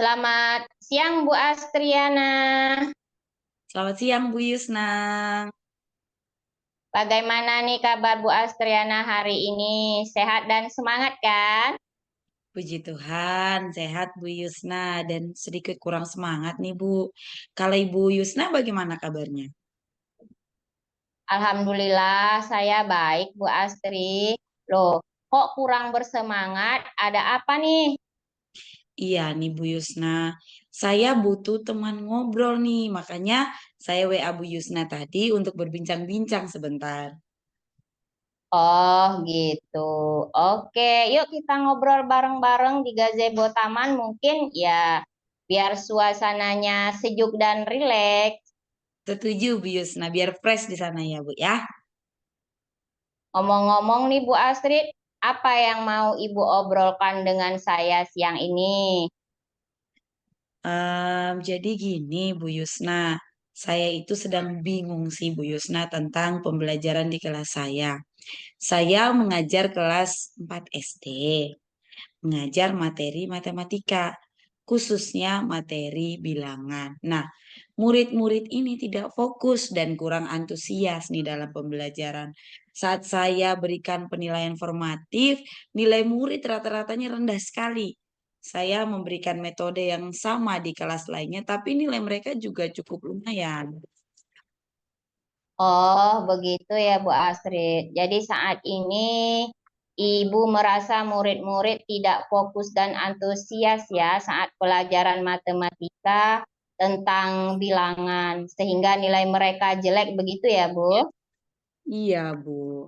Selamat siang Bu Astriana. Selamat siang Bu Yusna. Bagaimana nih kabar Bu Astriana hari ini? Sehat dan semangat kan? Puji Tuhan, sehat Bu Yusna dan sedikit kurang semangat nih Bu. Kalau Ibu Yusna bagaimana kabarnya? Alhamdulillah saya baik Bu Astri. Loh, kok kurang bersemangat? Ada apa nih? Iya nih Bu Yusna, saya butuh teman ngobrol nih, makanya saya WA Bu Yusna tadi untuk berbincang-bincang sebentar. Oh gitu. Oke, yuk kita ngobrol bareng-bareng di gazebo taman mungkin ya biar suasananya sejuk dan rileks. Setuju Bu Yusna, biar fresh di sana ya Bu ya. Ngomong-ngomong nih Bu Astrid, apa yang mau Ibu obrolkan dengan saya siang ini? Jadi gini Bu Yusna, saya itu sedang bingung sih Bu Yusna tentang pembelajaran di kelas saya. Saya mengajar kelas 4 SD, mengajar materi matematika, khususnya materi bilangan. Nah, murid-murid ini tidak fokus dan kurang antusias nih dalam pembelajaran. Saat saya berikan penilaian formatif, nilai murid rata-ratanya rendah sekali. Saya memberikan metode yang sama di kelas lainnya, tapi nilai mereka juga cukup lumayan. Oh, begitu ya Bu Astrid. Jadi saat ini Ibu merasa murid-murid tidak fokus dan antusias ya saat pelajaran matematika tentang bilangan, sehingga nilai mereka jelek begitu ya Bu? Iya, Bu.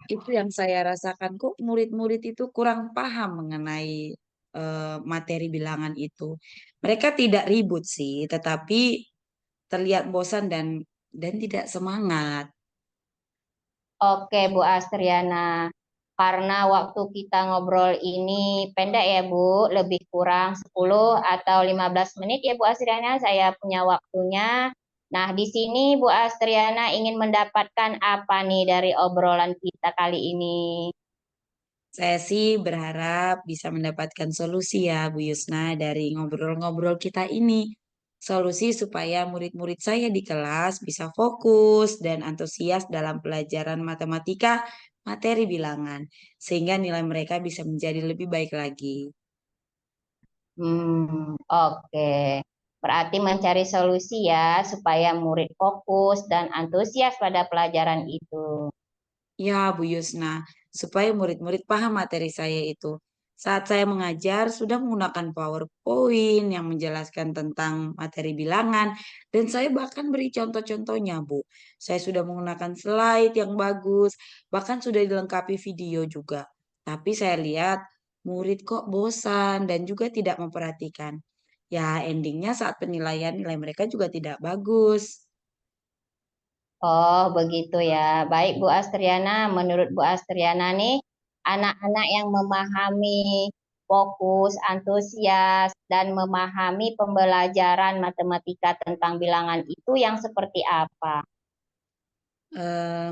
Itu yang saya rasakan kok murid-murid itu kurang paham mengenai materi bilangan itu. Mereka tidak ribut sih, tetapi terlihat bosan dan tidak semangat. Oke Bu Astriana, karena waktu kita ngobrol ini pendek ya Bu, lebih kurang 10 atau 15 menit ya Bu Astriana, saya punya waktunya. Nah, di sini Bu Astriana ingin mendapatkan apa nih dari obrolan kita kali ini? Saya sih berharap bisa mendapatkan solusi ya, Bu Yusna, dari ngobrol-ngobrol kita ini. Solusi supaya murid-murid saya di kelas bisa fokus dan antusias dalam pelajaran matematika, materi bilangan, sehingga nilai mereka bisa menjadi lebih baik lagi. Oke. Berarti mencari solusi ya supaya murid fokus dan antusias pada pelajaran itu. Ya, Bu Yusna, supaya murid-murid paham materi saya itu. Saat saya mengajar, sudah menggunakan PowerPoint yang menjelaskan tentang materi bilangan, dan saya bahkan beri contoh-contohnya, Bu. Saya sudah menggunakan slide yang bagus, bahkan sudah dilengkapi video juga. Tapi saya lihat murid kok bosan dan juga tidak memperhatikan. Ya, endingnya saat penilaian nilai mereka juga tidak bagus. Oh, begitu ya. Baik, Bu Astriana. Menurut Bu Astriana nih, anak-anak yang memahami fokus, antusias, dan memahami pembelajaran matematika tentang bilangan itu yang seperti apa?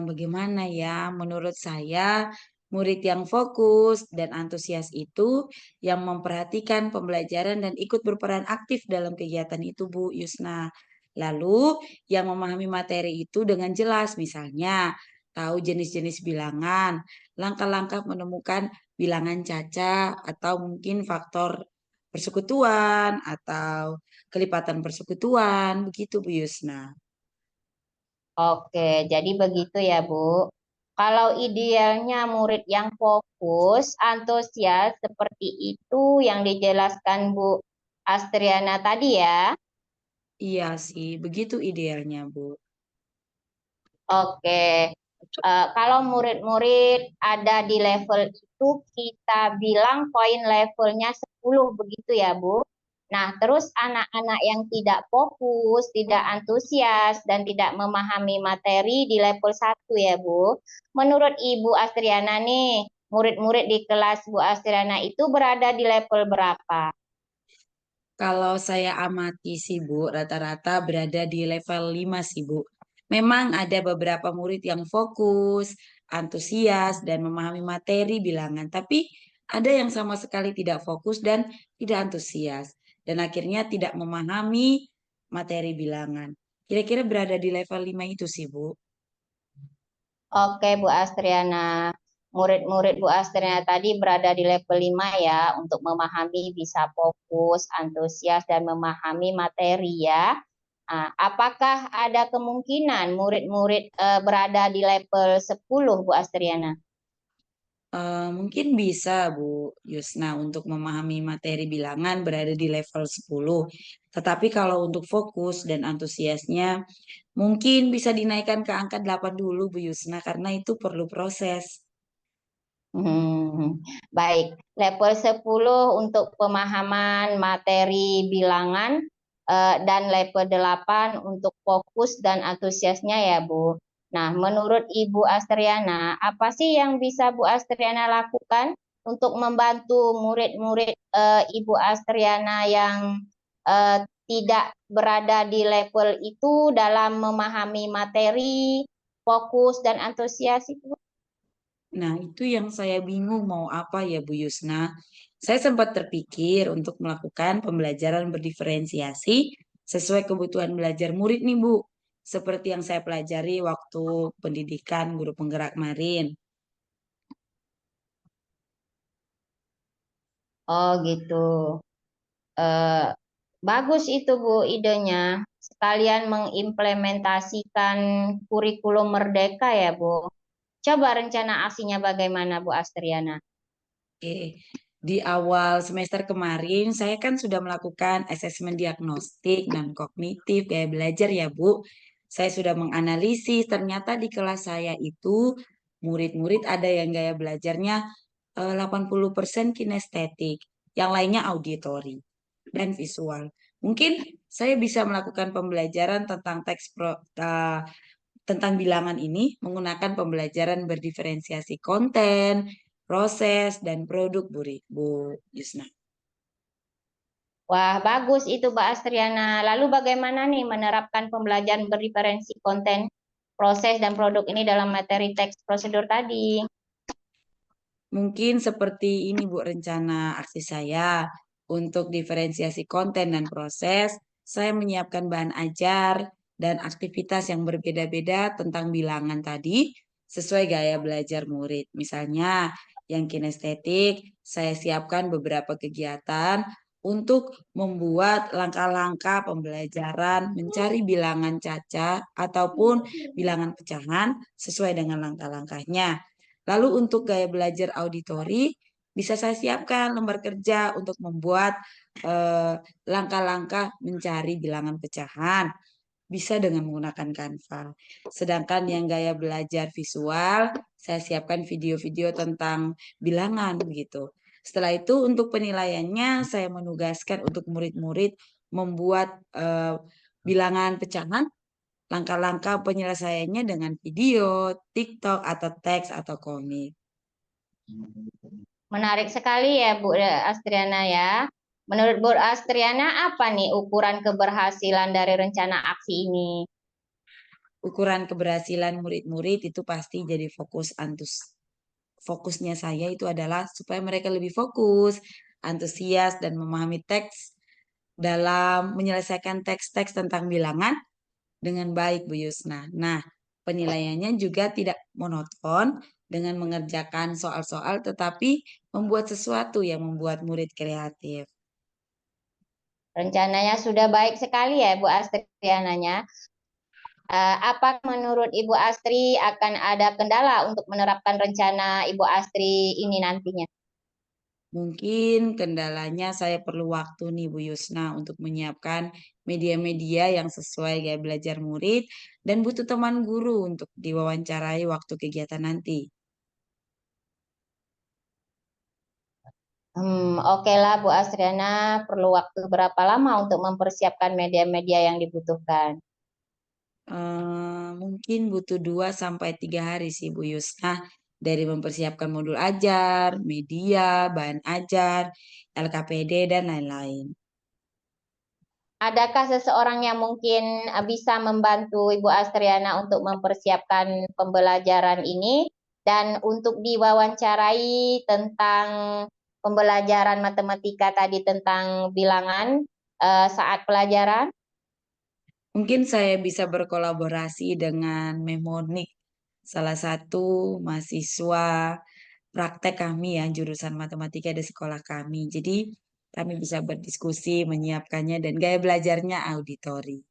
Bagaimana ya? Menurut saya, murid yang fokus dan antusias itu yang memperhatikan pembelajaran dan ikut berperan aktif dalam kegiatan itu, Bu Yusna. Lalu, yang memahami materi itu dengan jelas, misalnya tahu jenis-jenis bilangan, langkah-langkah menemukan bilangan caca, atau mungkin faktor persekutuan atau kelipatan persekutuan, begitu Bu Yusna. Oke, jadi begitu ya, Bu. Kalau idealnya murid yang fokus, antusias seperti itu yang dijelaskan Bu Astriana tadi ya. Iya sih, begitu idealnya, Bu. Oke, kalau murid-murid ada di level itu kita bilang poin levelnya 10 begitu ya Bu. Nah, terus anak-anak yang tidak fokus, tidak antusias, dan tidak memahami materi di level 1 ya Bu. Menurut Ibu Astriana nih, murid-murid di kelas Bu Astriana itu berada di level berapa? Kalau saya amati sih Bu, rata-rata berada di level 5 sih Bu. Memang ada beberapa murid yang fokus, antusias, dan memahami materi bilangan. Tapi Ada yang sama sekali tidak fokus dan tidak antusias, dan akhirnya tidak memahami materi bilangan. Kira-kira berada di level 5 itu sih, Bu. Oke, Bu Astriana. Murid-murid Bu Astriana tadi berada di level 5 ya, untuk memahami, bisa fokus, antusias, dan memahami materi ya. Nah, apakah ada kemungkinan murid-murid berada di level 10, Bu Astriana? Mungkin bisa, Bu Yusna, untuk memahami materi bilangan berada di level 10. Tetapi kalau untuk fokus dan antusiasnya, mungkin bisa dinaikkan ke angka 8 dulu, Bu Yusna, karena itu perlu proses. Baik, level 10 untuk pemahaman materi bilangan dan level 8 untuk fokus dan antusiasnya ya, Bu. Nah, menurut Ibu Astriana, apa sih yang bisa Bu Astriana lakukan untuk membantu murid-murid Ibu Astriana yang tidak berada di level itu dalam memahami materi, fokus, dan antusias itu? Nah, itu yang saya bingung mau apa ya, Bu Yusna. Saya sempat terpikir untuk melakukan pembelajaran berdiferensiasi sesuai kebutuhan belajar murid nih, Bu. Seperti yang saya pelajari waktu pendidikan guru penggerak kemarin. Oh gitu. Eh, Bagus itu Bu idenya. Sekalian mengimplementasikan kurikulum Merdeka ya Bu. Coba rencana aksinya bagaimana Bu Astriana? Oke. Di awal semester kemarin, saya kan sudah melakukan asesmen diagnostik dan kognitif gaya belajar ya, Bu. Saya sudah menganalisis, ternyata di kelas saya itu murid-murid ada yang gaya belajarnya 80% kinestetik, yang lainnya auditori dan visual. Mungkin saya bisa melakukan pembelajaran tentang tentang bilangan ini menggunakan pembelajaran berdiferensiasi konten, proses, dan produk Bu Yusna. Wah, bagus itu Bu Astriana. Lalu bagaimana nih menerapkan pembelajaran berdiferensi konten, proses, dan produk ini dalam materi teks prosedur tadi? Mungkin seperti ini Bu rencana aksi saya. Untuk diferensiasi konten dan proses, saya menyiapkan bahan ajar dan aktivitas yang berbeda-beda tentang bilangan tadi sesuai gaya belajar murid. Misalnya yang kinestetik, saya siapkan beberapa kegiatan untuk membuat langkah-langkah pembelajaran mencari bilangan caca ataupun bilangan pecahan sesuai dengan langkah-langkahnya. Lalu untuk gaya belajar auditori, bisa saya siapkan lembar kerja untuk membuat eh, langkah-langkah mencari bilangan pecahan. Bisa dengan menggunakan Canva. Sedangkan yang gaya belajar visual, saya siapkan video-video tentang bilangan begitu. Setelah itu untuk penilaiannya, saya menugaskan untuk murid-murid membuat bilangan pecahan. Langkah-langkah penyelesaiannya dengan video, TikTok, atau teks, atau komik. Menarik sekali ya Bu Astriana ya. Menurut Bu Astriana, apa nih ukuran keberhasilan dari rencana aksi ini? Ukuran keberhasilan murid-murid itu pasti jadi fokusnya saya itu adalah supaya mereka lebih fokus, antusias, dan memahami teks dalam menyelesaikan teks-teks tentang bilangan dengan baik, Bu Yusna. Nah, penilaiannya juga tidak monoton dengan mengerjakan soal-soal, tetapi membuat sesuatu yang membuat murid kreatif. Rencananya sudah baik sekali ya Bu Astriananya. Apa menurut Ibu Astri akan ada kendala untuk menerapkan rencana Ibu Astri ini nantinya? Mungkin kendalanya saya perlu waktu nih Bu Yusna untuk menyiapkan media-media yang sesuai gaya belajar murid dan butuh teman guru untuk diwawancarai waktu kegiatan nanti. Oke lah Bu Astriana, perlu waktu berapa lama untuk mempersiapkan media-media yang dibutuhkan? Mungkin butuh 2 sampai 3 hari sih Bu Yusna dari mempersiapkan modul ajar, media, bahan ajar, LKPD dan lain-lain. Adakah seseorang yang mungkin bisa membantu Ibu Astriana untuk mempersiapkan pembelajaran ini dan untuk diwawancarai tentang pembelajaran matematika tadi tentang bilangan saat pelajaran? Mungkin saya bisa berkolaborasi dengan Memonik, salah satu mahasiswa praktek kami ya, jurusan matematika di sekolah kami. Jadi kami bisa berdiskusi, menyiapkannya, dan gaya belajarnya auditori.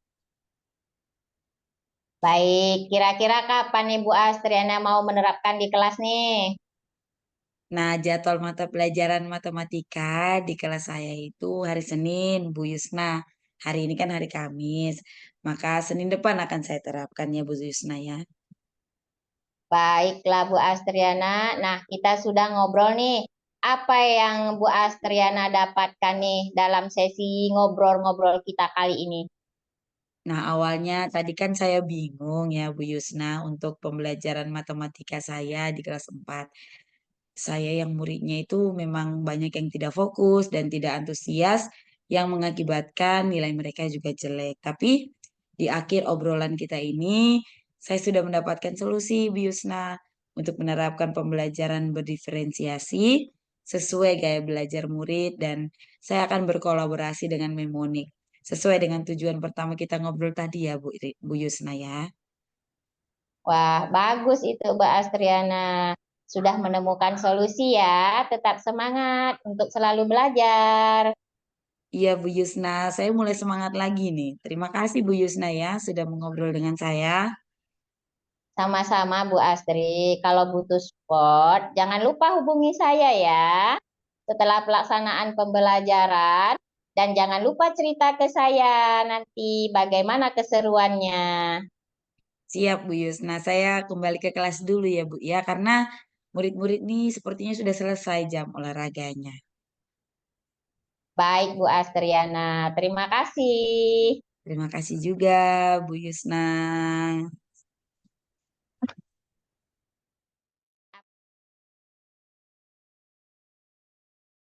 Baik, kira-kira kapan nih Bu Astriana mau menerapkan di kelas nih? Nah, jadwal mata pelajaran matematika di kelas saya itu hari Senin, Bu Yusna. Hari ini kan hari Kamis, maka Senin depan akan saya terapkan ya Bu Yusna ya. Baiklah Bu Astriana. Nah, kita sudah ngobrol nih. Apa yang Bu Astriana dapatkan nih dalam sesi ngobrol-ngobrol kita kali ini? Nah, awalnya tadi kan saya bingung ya Bu Yusna untuk pembelajaran matematika saya di kelas 4. Saya yang muridnya itu memang banyak yang tidak fokus dan tidak antusias yang mengakibatkan nilai mereka juga jelek. Tapi di akhir obrolan kita ini, saya sudah mendapatkan solusi Bu Yusna untuk menerapkan pembelajaran berdiferensiasi sesuai gaya belajar murid dan saya akan berkolaborasi dengan Memonik. Sesuai dengan tujuan pertama kita ngobrol tadi ya Bu Yusna ya. Wah, bagus itu Bu Astriana. Sudah menemukan solusi ya. Tetap semangat untuk selalu belajar. Iya Bu Yusna, saya mulai semangat lagi nih. Terima kasih Bu Yusna ya sudah mengobrol dengan saya. Sama-sama Bu Astri. Kalau butuh support, jangan lupa hubungi saya ya. Setelah pelaksanaan pembelajaran. Dan jangan lupa cerita ke saya nanti bagaimana keseruannya. Siap Bu Yusna, saya kembali ke kelas dulu ya Bu ya, karena murid-murid nih sepertinya sudah selesai jam olahraganya. Baik Bu Astriana, terima kasih. Terima kasih juga Bu Yusna.